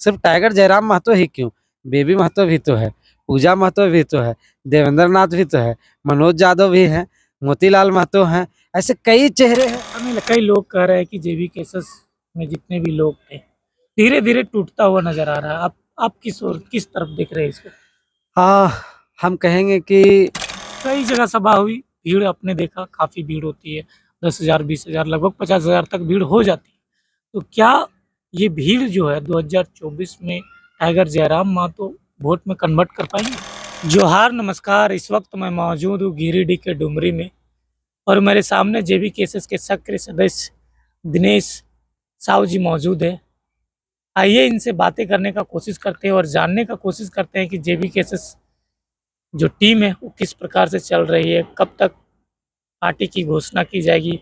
सिर्फ टाइगर जयराम महतो ही क्यों, बेबी महतो भी तो है, पूजा महतो भी तो है, देवेंद्र नाथ भी तो है, मनोज यादव भी हैं, मोतीलाल महतो हैं, ऐसे कई चेहरे हैं। कई लोग कह रहे हैं कि जेबी केसेस में जितने भी लोग थे धीरे धीरे टूटता हुआ नजर आ रहा है। आप किस तरफ देख रहे हैं इसको? हाँ, हम कहेंगे कि कई जगह सभा हुई, भीड़ आपने देखा काफी भीड़ होती है, 10,000 20,000 लगभग 50,000 तक भीड़ हो जाती है। तो क्या ये भीड़ जो है 2024 में टाइगर जयराम महतो वोट में कन्वर्ट कर पाएंगे? जोहार नमस्कार, इस वक्त मैं मौजूद हूँ गिरिडीह के डुमरी में और मेरे सामने जेबी केसेस के सक्रिय सदस्य दिनेश साहू जी मौजूद है। आइए इनसे बातें करने का कोशिश करते हैं और जानने का कोशिश करते हैं कि जेबी केसेस जो टीम है वो किस प्रकार से चल रही है, कब तक पार्टी की घोषणा की जाएगी,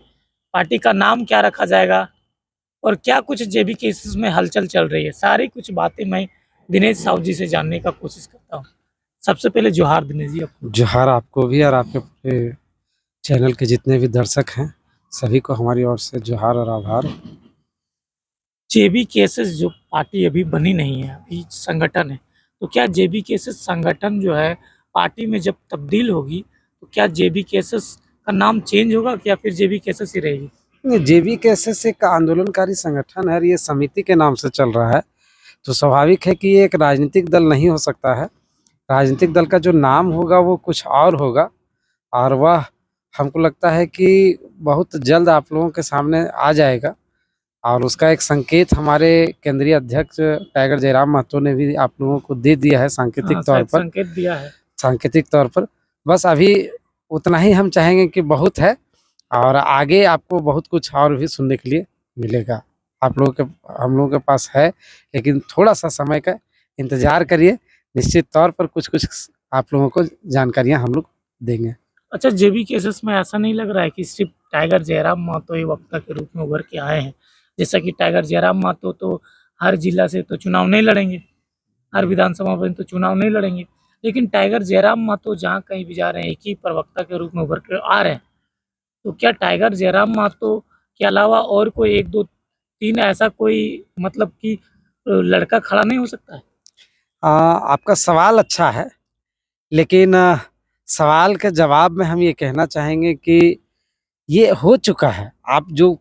पार्टी का नाम क्या रखा जाएगा और क्या कुछ जेबी केसेस में हलचल चल रही है। सारी कुछ बातें मैं दिनेश साहू जी से जानने का कोशिश करता हूँ। सबसे पहले जोहार दिनेश जी आपको। जोहार आपको भी और आपके पूरे चैनल के जितने भी दर्शक हैं सभी को हमारी ओर से जोहार और आभार। जेबी केसेस जो पार्टी अभी बनी नहीं है, अभी संगठन है, तो क्या जेबी केसेस संगठन जो है पार्टी में जब तब्दील होगी तो क्या जेबी केसेस का नाम चेंज होगा या फिर जेबी केसेस ही रहेगी? जेबी केसेस एक आंदोलनकारी संगठन है और ये समिति के नाम से चल रहा है, तो स्वाभाविक है कि ये एक राजनीतिक दल नहीं हो सकता है। राजनीतिक दल का जो नाम होगा वो कुछ और होगा और वह हमको लगता है कि बहुत जल्द आप लोगों के सामने आ जाएगा और उसका एक संकेत हमारे केंद्रीय अध्यक्ष टाइगर जयराम महतो ने भी आप लोगों को दे दिया है सांकेतिक तौर पर। संकेत दिया है सांकेतिक तौर पर बस अभी उतना ही हम चाहेंगे कि बहुत है और आगे आपको बहुत कुछ और भी सुनने के लिए मिलेगा। आप लोगों के हम लोगों के पास है, लेकिन थोड़ा सा समय का इंतजार करिए, निश्चित तौर पर कुछ कुछ आप लोगों को जानकारियां हम लोग देंगे। अच्छा, जेबी केसेस में ऐसा नहीं लग रहा है कि सिर्फ टाइगर जयराम महतो ही वक्ता के रूप में उभर के आए हैं? जैसा कि टाइगर जयराम महतो तो हर जिला से तो चुनाव नहीं लड़ेंगे, हर विधानसभा में तो चुनाव नहीं लड़ेंगे, लेकिन टाइगर जयराम महतो जहाँ कहीं भी जा रहे हैं एक ही प्रवक्ता के रूप में उभर कर आ रहे हैं। तो क्या टाइगर जयराम महतो के अलावा और कोई 1 2 3 ऐसा कोई मतलब कि लड़का खड़ा नहीं हो सकता है? आपका सवाल अच्छा है, लेकिन सवाल के जवाब में हम ये कहना चाहेंगे कि ये हो चुका है। आप जो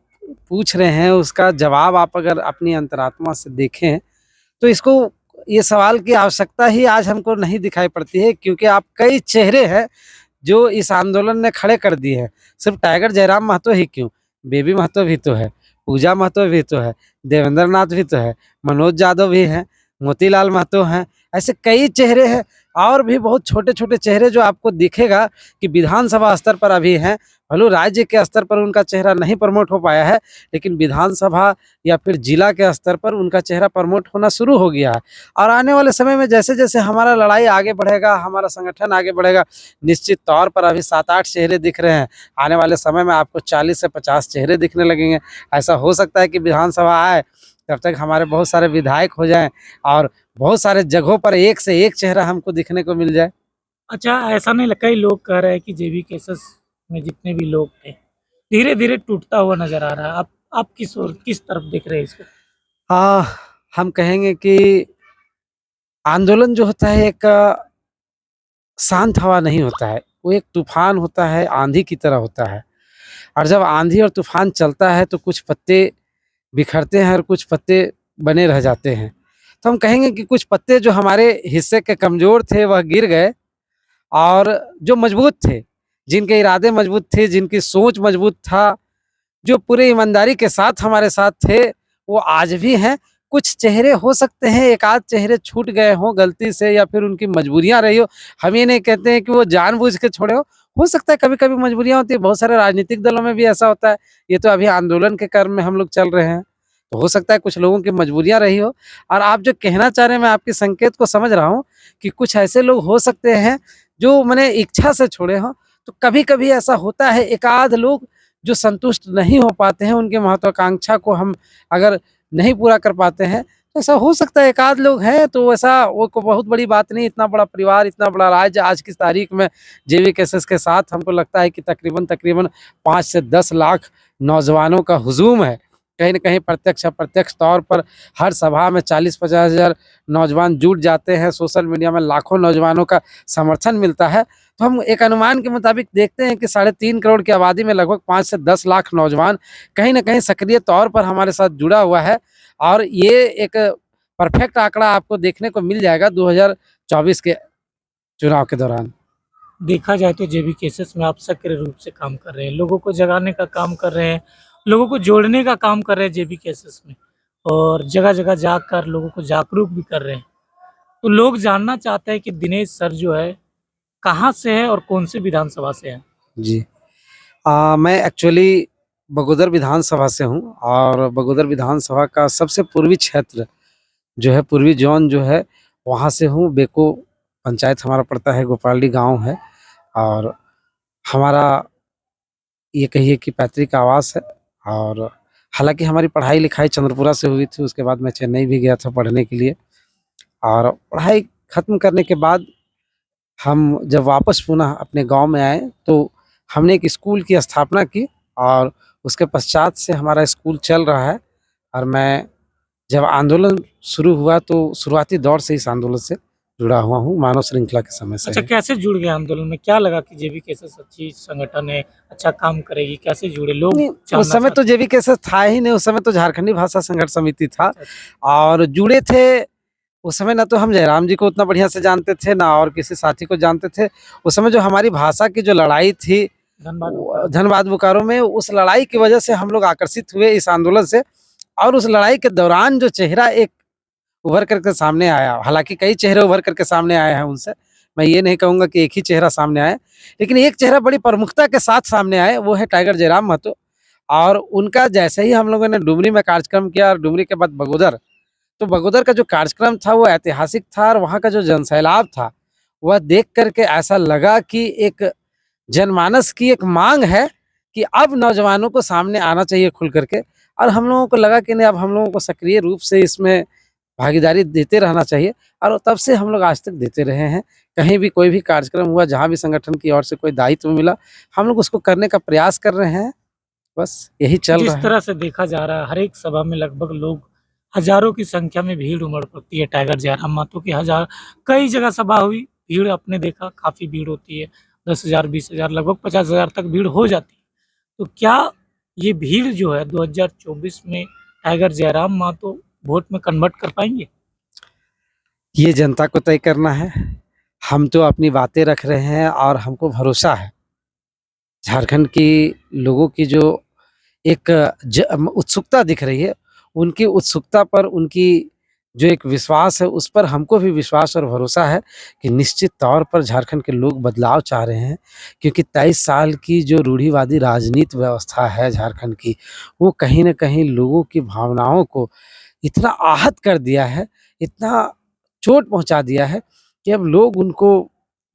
पूछ रहे हैं उसका जवाब आप अगर अपनी अंतरात्मा से देखें तो इसको ये सवाल की आवश्यकता ही आज हमको नहीं दिखाई पड़ती है, क्योंकि आप कई चेहरे हैं जो इस आंदोलन ने खड़े कर दिए हैं। सिर्फ टाइगर जयराम महतो ही क्यों, बेबी महतो भी तो है, पूजा महतो भी तो है, देवेंद्र नाथ भी तो है, मनोज यादव भी हैं, मोतीलाल महतो हैं, ऐसे कई चेहरे हैं और भी बहुत छोटे छोटे चेहरे जो आपको दिखेगा कि विधानसभा स्तर पर अभी हैं। भले राज्य के स्तर पर उनका चेहरा नहीं प्रमोट हो पाया है, लेकिन विधानसभा या फिर जिला के स्तर पर उनका चेहरा प्रमोट होना शुरू हो गया है। और आने वाले समय में जैसे जैसे हमारा लड़ाई आगे बढ़ेगा, हमारा संगठन आगे बढ़ेगा, निश्चित तौर पर अभी 7-8 चेहरे दिख रहे हैं, आने वाले समय में आपको 40 से 50 चेहरे दिखने लगेंगे। ऐसा हो सकता है कि विधानसभा आए तब तक हमारे बहुत सारे विधायक हो जाएं और बहुत सारे जगहों पर एक से एक चेहरा हमको दिखने को मिल जाए। अच्छा, ऐसा नहीं कई लोग कह रहे हैं कि जेबी केसेस में जितने भी लोग थे धीरे धीरे टूटता हुआ नजर आ रहा है। आप किस तरफ देख रहे हैं इसको? हाँ, हम कहेंगे कि आंदोलन जो होता है एक शांत हवा नहीं होता है, वो एक तूफान होता है, आंधी की तरह होता है। और जब आंधी और तूफान चलता है तो कुछ पत्ते बिखरते हैं और कुछ पत्ते बने रह जाते हैं। तो हम कहेंगे कि कुछ पत्ते जो हमारे हिस्से के कमज़ोर थे वह गिर गए और जो मजबूत थे, जिनके इरादे मजबूत थे, जिनकी सोच मजबूत था, जो पूरे ईमानदारी के साथ हमारे साथ थे, वो आज भी हैं। कुछ चेहरे हो सकते हैं, एक आध चेहरे छूट गए हों गलती से या फिर उनकी मजबूरियाँ रही हो। हम ये नहीं कहते हैं कि वो जानबूझ के छोड़े हो सकता है कभी-कभी मजबूरियाँ होती है, बहुत सारे राजनीतिक दलों में भी ऐसा होता है। ये तो अभी आंदोलन के क्रम में हम लोग चल रहे हैं, तो हो सकता है कुछ लोगों की मजबूरियाँ रही हो। और आप जो कहना चाह रहे हैं मैं आपके संकेत को समझ रहा हूँ कि कुछ ऐसे लोग हो सकते हैं जो माने इच्छा से छोड़े हों। तो कभी-कभी ऐसा होता है, एक आध लोग जो संतुष्ट नहीं हो पाते हैं, उनकी महत्वाकांक्षा को हम अगर नहीं पूरा कर पाते हैं, तो ऐसा हो सकता है एक आध लोग हैं, तो ऐसा वो को बहुत बड़ी बात नहीं। इतना बड़ा परिवार, इतना बड़ा राज्य आज की तारीख में जेबी केसेस के साथ हमको लगता है कि तकरीबन 5 से 10 लाख नौजवानों का हुजूम है। कहीं न कहीं प्रत्यक्ष अप्रत्यक्ष तौर पर हर सभा में 40-50 हज़ार नौजवान जुट जाते हैं, सोशल मीडिया में लाखों नौजवानों का समर्थन मिलता है। तो हम एक अनुमान के मुताबिक देखते हैं कि 3.5 करोड़ की आबादी में लगभग 5 से 10 लाख नौजवान कहीं न कहीं सक्रिय तौर पर हमारे साथ जुड़ा हुआ है और ये एक परफेक्ट आंकड़ा आपको देखने को मिल जाएगा 2024 के चुनाव के दौरान। देखा जाए तो जेबी केसेस में आप सक्रिय रूप से काम कर रहे हैं, लोगों को जगाने का काम कर रहे हैं, लोगों को जोड़ने का काम कर रहे हैं जेबी केसेस में और जगह-जगह जाकर लोगों को जागरूक भी कर रहे हैं। तो लोग जानना चाहते हैं कि दिनेश सर जो है, कहाँ से है और कौन सी विधानसभा से हैं? जी। मैं एक्चुअली बगोदर विधानसभा से हूँ और बगोदर विधानसभा का सबसे पूर्वी क्षेत्र जो है, पूर्वी ज़ोन जो है, वहाँ से हूँ। बेको पंचायत हमारा पड़ता है, गोपालडी गाँव है और हमारा ये कहिए कि पैतृक आवास है और हालाँकि हमारी पढ़ाई-लिखाई चंद्रपुरा से हुई थी, उसके बाद मैं चेन्नई भी गया था पढ़ने के लिए और पढ़ाई खत्म करने के बाद हम जब वापस पुनः अपने गाँव में आए, तो हमने एक स्कूल की स्थापना की और उसके पश्चात से हमारा स्कूल चल रहा है और मैं जब आंदोलन शुरू हुआ, तो शुरुआती दौर से इस आंदोलन से जुड़ा हुआ हूँ, मानव श्रृंखला के समय से अच्छा, है। कैसे जुड़ गए आंदोलन में? क्या लगा कि जेबी केसेस अच्छी संगठन है, अच्छा काम करेगी, कैसे जुड़े? लोग नहीं, उस जानना समय तो चाहते जेबी केसेस था ही नहीं, उस समय तो झारखंडी भाषा संघर्ष समिति था हैं। अच्छा, और जुड़े थे उस समय ना तो हम जयराम जी को उतना बढ़िया से जानते थे, ना और किसी साथी को जानते थे। उस समय जो हमारी भाषा की जो लड़ाई थी, धनबाद बोकारो। धनबाद बोकारो में, उस लड़ाई की वजह से हम लोग आकर्षित हुए इस आंदोलन से और उस लड़ाई के दौरान जो चेहरा एक उभर कर के सामने आया, हालाँकि कई चेहरे उभर कर के सामने आए हैं उनसे, मैं ये नहीं कहूँगा कि एक ही चेहरा सामने आया, लेकिन एक चेहरा बड़ी प्रमुखता के साथ सामने आए, वो है टाइगर जयराम महतो और उनका जैसे ही हम लोगों ने डुमरी में कार्यक्रम किया और डुमरी के बाद बगोदर, तो बगोदर का जो कार्यक्रम था वो ऐतिहासिक था और वहाँ का जो जनसैलाब था, वह देख कर के ऐसा लगा कि एक जनमानस की एक माँग है कि अब नौजवानों को सामने आना चाहिए खुल कर के और हम लोगों को लगा कि नहीं, अब हम लोगों को सक्रिय रूप से इसमें भागीदारी देते रहना चाहिए और तब से हम लोग आज तक देते रहे हैं। कहीं भी कोई भी कार्यक्रम हुआ, जहाँ भी संगठन की ओर से कोई दायित्व मिला, हम लोग उसको करने का प्रयास कर रहे हैं। बस यही चल जिस रहा है। तरह से देखा जा रहा है, हर एक सभा में लगभग लोग हज़ारों की संख्या में भीड़ उमड़ पड़ती है टाइगर जयराम महतो की। हजार कई जगह सभा हुई, भीड़ आपने देखा काफ़ी भीड़ होती है। 10,000, 20,000 लगभग 50,000 तक भीड़ हो जाती है। तो क्या ये भीड़ जो है 2024 में टाइगर जयराम महतो वोट में कन्वर्ट कर पाएँगे? ये जनता को तय करना है। हम तो अपनी बातें रख रहे हैं और हमको भरोसा है। झारखंड की लोगों की जो एक उत्सुकता दिख रही है, उनकी उत्सुकता पर उनकी जो एक विश्वास है, उस पर हमको भी विश्वास और भरोसा है कि निश्चित तौर पर झारखंड के लोग बदलाव चाह रहे हैं। क्योंकि 23 साल की जो रूढ़िवादी राजनीति व्यवस्था है झारखंड की, वो कहीं न कहीं लोगों की भावनाओं को इतना आहत कर दिया है, इतना चोट पहुँचा दिया है कि अब लोग उनको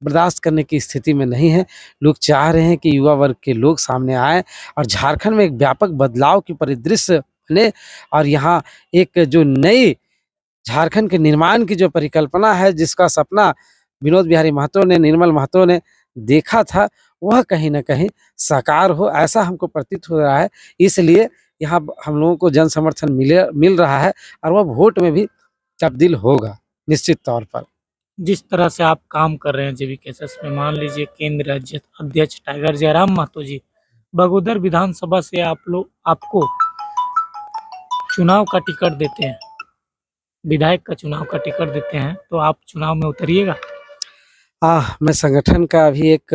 बर्दाश्त करने की स्थिति में नहीं है। लोग चाह रहे हैं कि युवा वर्ग के लोग सामने आएँ और झारखंड में एक व्यापक बदलाव की परिदृश्य बने और यहाँ एक जो नई झारखंड के निर्माण की जो परिकल्पना है, जिसका सपना विनोद बिहारी महतो ने, निर्मल महतो ने देखा था, वह कहीं न कहीं साकार हो, ऐसा हमको प्रतीत हो रहा है। इसलिए यहाँ हम लोगों को जन समर्थन मिल रहा है और वह वोट में भी तब्दील होगा, निश्चित तौर पर। जिस तरह से आप काम कर रहे हैं जेबी केसेस में, मान लीजिए केंद्र राज्य अध्यक्ष टाइगर जयराम महतो जी बगोदर विधानसभा से आपको चुनाव का टिकट देते हैं, विधायक का चुनाव का टिकट देते हैं, तो आप चुनाव में उतरिएगा? मैं संगठन का अभी एक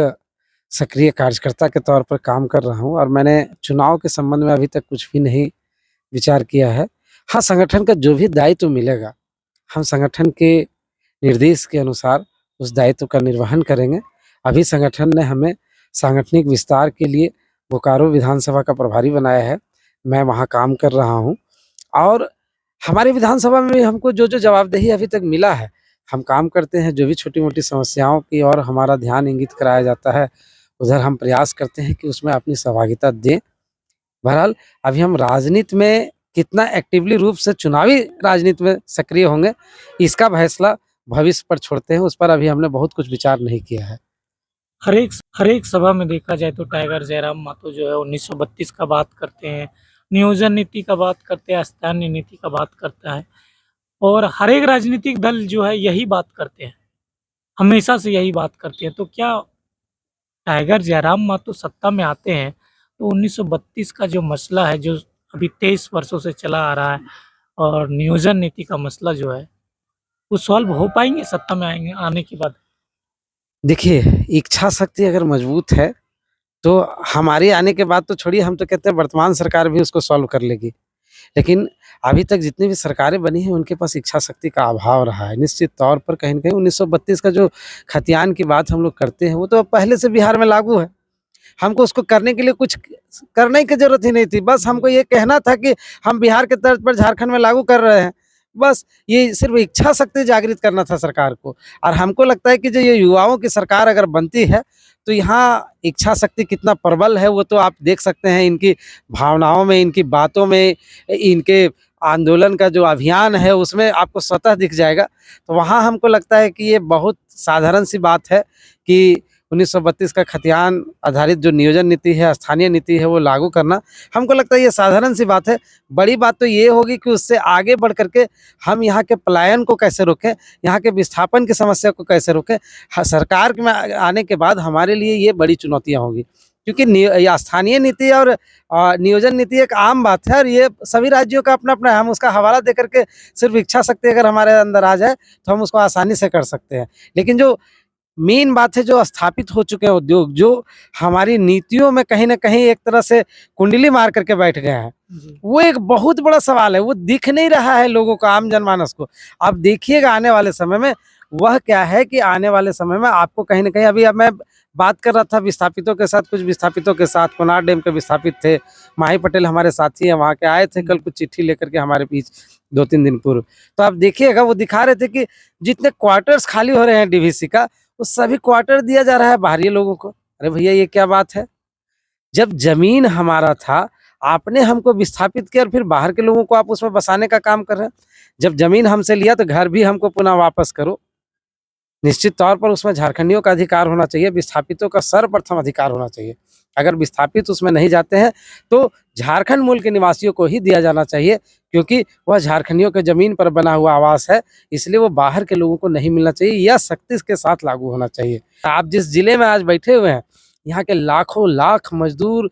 सक्रिय कार्यकर्ता के तौर पर काम कर रहा हूँ और मैंने चुनाव के संबंध में अभी तक कुछ भी नहीं विचार किया है। हाँ, संगठन का जो भी दायित्व मिलेगा, हम संगठन के निर्देश के अनुसार उस दायित्व का निर्वहन करेंगे। अभी संगठन ने हमें सांगठनिक विस्तार के लिए बोकारो विधानसभा का प्रभारी बनाया है। मैं वहाँ काम कर रहा हूँ और हमारी विधानसभा में भी हमको जो-जो जवाबदेही अभी तक मिला है, हम काम करते हैं। जो भी छोटी-मोटी समस्याओं की ओर हमारा ध्यान इंगित कराया जाता है, उधर हम प्रयास करते हैं कि उसमें अपनी सहभागिता दें। बहरहाल अभी हम राजनीति में कितना एक्टिवली रूप से चुनावी राजनीति में सक्रिय होंगे, इसका फैसला भविष्य पर छोड़ते हैं। उस पर अभी हमने बहुत कुछ विचार नहीं किया है। हर एक सभा में देखा जाए तो टाइगर जयराम महतो जो है 1932 का बात करते हैं, नियोजन नीति का बात करते हैं, स्थानीय नीति का बात करता है और हर एक राजनीतिक दल जो है यही बात करते हैं, हमेशा से यही बात करते हैं। तो क्या टाइगर जयराम मातो सत्ता में आते हैं तो 1932 का जो मसला है, जो अभी 23 वर्षों से चला आ रहा है और नियोजन नीति का मसला जो है, वो सॉल्व हो पाएँगे सत्ता में आएँगे आने के बाद? देखिए, इच्छा शक्ति अगर मजबूत है, तो हमारे आने के बाद तो छोड़िए, हम तो कहते हैं वर्तमान सरकार भी उसको सॉल्व कर लेगी। लेकिन अभी तक जितनी भी सरकारें बनी हैं, उनके पास इच्छा शक्ति का अभाव रहा है। निश्चित तौर पर कहीं न कहीं 1932 का जो खतियान की बात हम लोग करते हैं, वो तो पहले से बिहार में लागू है। हमको उसको करने के लिए कुछ करने की ज़रूरत ही नहीं थी। बस हमको ये कहना था कि हम बिहार के तर्ज पर झारखंड में लागू कर रहे हैं। बस ये सिर्फ़ इच्छा शक्ति जागृत करना था सरकार को। और हमको लगता है कि जो ये युवाओं की सरकार अगर बनती है, तो यहाँ इच्छा शक्ति कितना प्रबल है, वो तो आप देख सकते हैं इनकी भावनाओं में, इनकी बातों में, इनके आंदोलन का जो अभियान है, उसमें आपको स्वतः दिख जाएगा। तो वहाँ हमको लगता है कि ये बहुत साधारण सी बात है कि 1932 का खतियान आधारित जो नियोजन नीति है, स्थानीय नीति है, वो लागू करना, हमको लगता है ये साधारण सी बात है। बड़ी बात तो ये होगी कि उससे आगे बढ़ कर के हम यहाँ के पलायन को कैसे रोकें, यहाँ के विस्थापन की समस्या को कैसे रोकें। सरकार में आने के बाद हमारे लिए ये बड़ी चुनौतियाँ होंगी, क्योंकि या स्थानीय नीति और नियोजन नीति एक आम बात है और ये सभी राज्यों का अपना-अपना है। हम उसका हवाला दे कर के सिर्फ इच्छा शक्ति अगर हमारे अंदर आ जाए, तो हम उसको आसानी से कर सकते हैं। लेकिन जो मेन बात है, जो स्थापित हो चुके हैं उद्योग, जो हमारी नीतियों में कहीं न कहीं एक तरह से कुंडली मार करके बैठ गए हैं, जी। वो एक बहुत बड़ा सवाल है। वो दिख नहीं रहा है लोगों को, आम जनमानस को। आप देखिएगा आने वाले समय में, वह क्या है कि आने वाले समय में आपको कहीं न कहीं, अभी अब मैं बात कर रहा था विस्थापितों के साथ, कुछ विस्थापितों के साथ, कोनार डैम के विस्थापित थे। माही पटेल हमारे साथी हैं, वहाँ के आए थे कल कुछ चिट्ठी लेकर के हमारे बीच 2-3 दिन पूर्व। तो आप देखिएगा, वो दिखा रहे थे कि जितने क्वार्टर्स खाली हो रहे हैं डीवीसी का, वो सभी क्वार्टर दिया जा रहा है बाहरी लोगों को। अरे भैया, ये क्या बात है? जब ज़मीन हमारा था, आपने हमको विस्थापित किया और फिर बाहर के लोगों को आप उसमें बसाने का काम कर रहे हैं। जब ज़मीन हमसे लिया, तो घर भी हमको पुनः वापस करो। निश्चित तौर पर उसमें झारखंडियों का अधिकार होना चाहिए, विस्थापितों का सर्वप्रथम अधिकार होना चाहिए। अगर विस्थापित उसमें नहीं जाते हैं, तो झारखंड मूल के निवासियों को ही दिया जाना चाहिए, क्योंकि वह झारखंडियों के ज़मीन पर बना हुआ आवास है, इसलिए वो बाहर के लोगों को नहीं मिलना चाहिए। यह सख्ती के साथ लागू होना चाहिए। आप जिस ज़िले में आज बैठे हुए हैं, यहाँ के लाखों लाख मज़दूर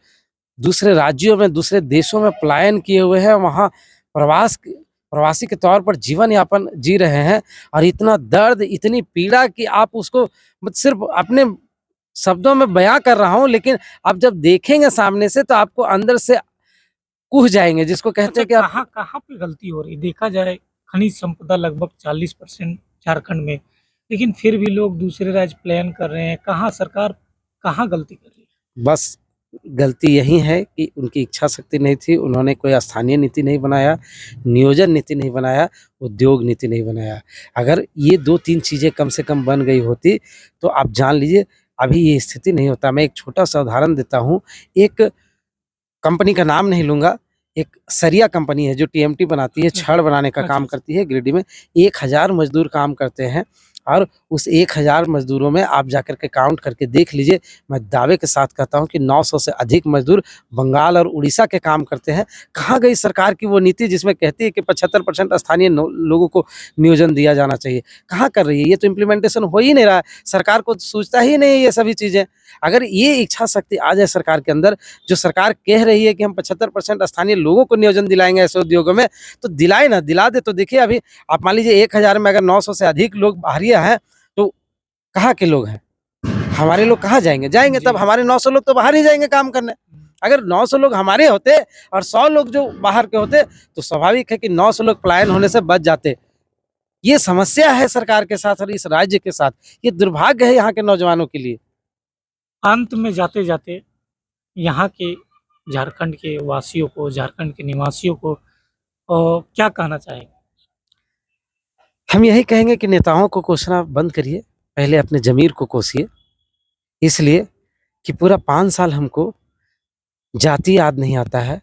दूसरे राज्यों में, दूसरे देशों में पलायन किए हुए हैं, वहाँ प्रवासी के तौर पर जीवन यापन जी रहे हैं, और इतना दर्द, इतनी पीड़ा कि आप उसको सिर्फ़ अपने शब्दों में बयाँ कर रहा हूँ, लेकिन आप जब देखेंगे सामने से, तो आपको अंदर से कुह जाएँगे, जिसको कहते अच्छा, हैं कि आप। कहाँ पे गलती हो रही है? देखा जाए खनिज संपदा लगभग 40% झारखंड में, लेकिन फिर भी लोग दूसरे राज्य पलायन कर रहे हैं। कहाँ सरकार कहाँ गलती कर रही है? बस गलती यही है कि उनकी इच्छा शक्ति नहीं थी, उन्होंने कोई स्थानीय नीति नहीं बनाया, नियोजन नीति नहीं बनाया, उद्योग नीति नहीं बनाया। अगर ये 2-3 चीज़ें कम से कम बन गई होती, तो आप जान लीजिए अभी ये स्थिति नहीं होता। मैं एक छोटा-सा उदाहरण देता हूँ, एक कंपनी का नाम नहीं लूँगा, एक सरिया कंपनी है जो टीएमटी बनाती है, छड़ बनाने का काम अच्छा। करती है गिरिडीह में। 1000 मज़दूर काम करते हैं, और उस 1000 मज़दूरों में आप जाकर के काउंट करके देख लीजिए, मैं दावे के साथ कहता हूँ कि 900 से अधिक मज़दूर बंगाल और उड़ीसा के काम करते हैं। कहाँ गई सरकार की वो नीति जिसमें कहती है कि 75% स्थानीय लोगों को नियोजन दिया जाना चाहिए? कहाँ कर रही है? ये तो इम्प्लीमेंटेशन हो ही नहीं रहा है। सरकार को सूझता ही नहीं है ये सभी चीज़ें। अगर ये इच्छा शक्ति आ जाए सरकार के अंदर, जो सरकार कह रही है कि हम 75% स्थानीय लोगों को नियोजन दिलाएँगे ऐसे उद्योगों में, तो दिलाए ना, दिला दे। तो देखिए, अभी आप मान लीजिए 1000 में अगर 900 से अधिक लोग बाहरिया हैं, तो कहाँ के लोग हैं? हमारे लोग कहाँ जाएँगे? जाएँगे जी। तब हमारे 900 लोग तो बाहर ही जाएँगे काम करने। अगर 900 लोग हमारे होते और 100 लोग जो बाहर के होते, तो स्वाभाविक है कि 900 लोग पलायन होने से बच जाते। ये समस्या है सरकार के साथ और इस राज्य के साथ। ये दुर्भाग्य है यहाँ के नौजवानों के लिए। अंत में जाते-जाते यहाँ के झारखंड के वासियों को, झारखंड के निवासियों को क्या कहना चाहेंगे? हम यही कहेंगे कि नेताओं को कोसना बंद करिए, पहले अपने ज़मीर को कोसिए। इसलिए कि पूरा 5 साल हमको जाति याद नहीं आता है,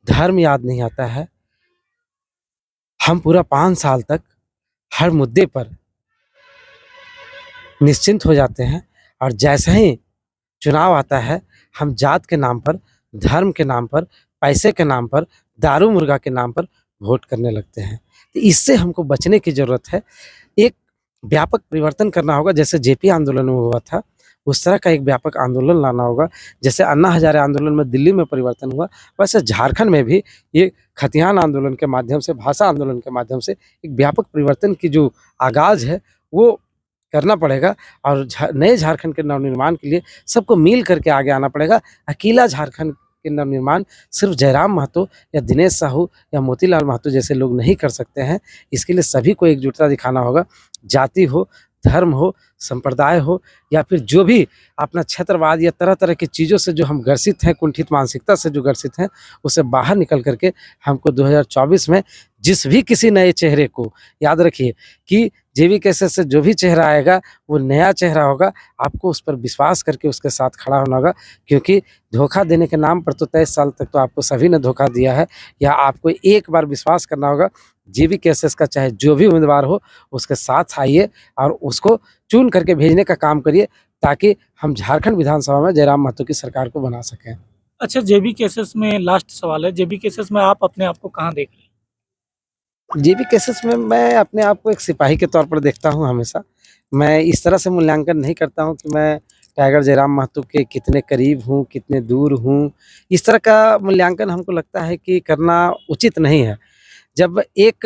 धर्म याद नहीं आता है। हम पूरा 5 साल तक हर मुद्दे पर निश्चिंत हो जाते हैं, और जैसे ही चुनाव आता है, हम जात के नाम पर, धर्म के नाम पर, पैसे के नाम पर, दारू मुर्गा के नाम पर वोट करने लगते हैं। तो इससे हमको बचने की ज़रूरत है। एक व्यापक परिवर्तन करना होगा, जैसे जेपी आंदोलन में हुआ था, उस तरह का एक व्यापक आंदोलन लाना होगा। जैसे अन्ना हज़ारे आंदोलन में दिल्ली में परिवर्तन हुआ, वैसे झारखंड में भी ये खतियान आंदोलन के माध्यम से, भाषा आंदोलन के माध्यम से एक व्यापक परिवर्तन की जो आगाज़ है, वो करना पड़ेगा। और नए झारखंड के नवनिर्माण के लिए सबको मिल करके आगे आना पड़ेगा। अकेला झारखंड के नवनिर्माण सिर्फ जयराम महतो या दिनेश साहू या मोतीलाल महतो जैसे लोग नहीं कर सकते हैं। इसके लिए सभी को एकजुटता दिखाना होगा। जाति हो, धर्म हो, संप्रदाय हो, या फिर जो भी अपना क्षेत्रवाद या तरह तरह की चीज़ों से जो हम ग्रसित हैं, कुंठित मानसिकता से जो ग्रसित हैं, उससे बाहर निकल करके हमको 2024 में जिस भी किसी नए चेहरे को, याद रखिए कि जेवीकेएसएस से जो भी चेहरा आएगा वो नया चेहरा होगा। आपको उस पर विश्वास करके उसके साथ खड़ा होना होगा, क्योंकि धोखा देने के नाम पर तो 23 साल तक तो आपको सभी ने धोखा दिया है। या आपको एक बार विश्वास करना होगा, जेवीकेएसएस का चाहे जो भी उम्मीदवार हो उसके साथ आइए और उसको चुन करके भेजने का काम करिए, ताकि हम झारखंड विधानसभा में जयराम महतो की सरकार को बना सकें। अच्छा, जेबी केसेस में लास्ट सवाल है, जेबी केसेस में आप अपने आप को कहाँ देख रहे हैं? जेवीकेएसएस में मैं अपने आप को एक सिपाही के तौर पर देखता हूँ हमेशा। मैं इस तरह से मूल्यांकन नहीं करता हूँ कि मैं टाइगर जयराम महतो के कितने करीब हूँ, कितने दूर हूँ। इस तरह का मूल्यांकन हमको लगता है कि करना उचित नहीं है। जब एक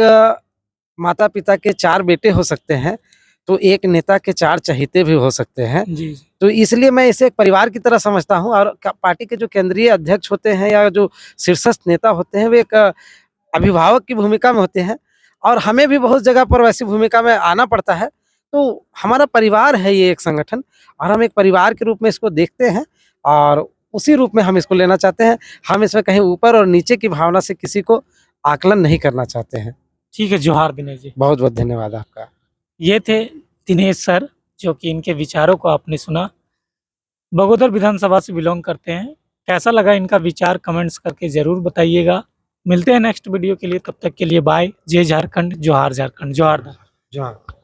माता-पिता के 4 बेटे हो सकते हैं, तो एक नेता के 4 चहेते भी हो सकते हैं। जी। तो इसलिए मैं इसे एक परिवार की तरह समझता हूँ। और पार्टी के जो केंद्रीय अध्यक्ष होते हैं या जो शीर्षस्थ नेता होते हैं, वे एक अभिभावक की भूमिका में होते हैं, और हमें भी बहुत जगह पर वैसी भूमिका में आना पड़ता है। तो हमारा परिवार है ये एक संगठन, और हम एक परिवार के रूप में इसको देखते हैं, और उसी रूप में हम इसको लेना चाहते हैं। हम इसमें कहीं ऊपर और नीचे की भावना से किसी को आकलन नहीं करना चाहते हैं। ठीक है, जोहार दिनेश जी। बहुत-बहुत धन्यवाद आपका। ये थे दिनेश सर, जो कि इनके विचारों को आपने सुना। बगोदर विधानसभा से बिलोंग करते हैं। कैसा लगा इनका विचार कमेंट्स करके ज़रूर बताइएगा। मिलते हैं नेक्स्ट वीडियो के लिए, तब तक के लिए बाय। जय झारखंड, जोहार झारखंड, जोहार। जोहार।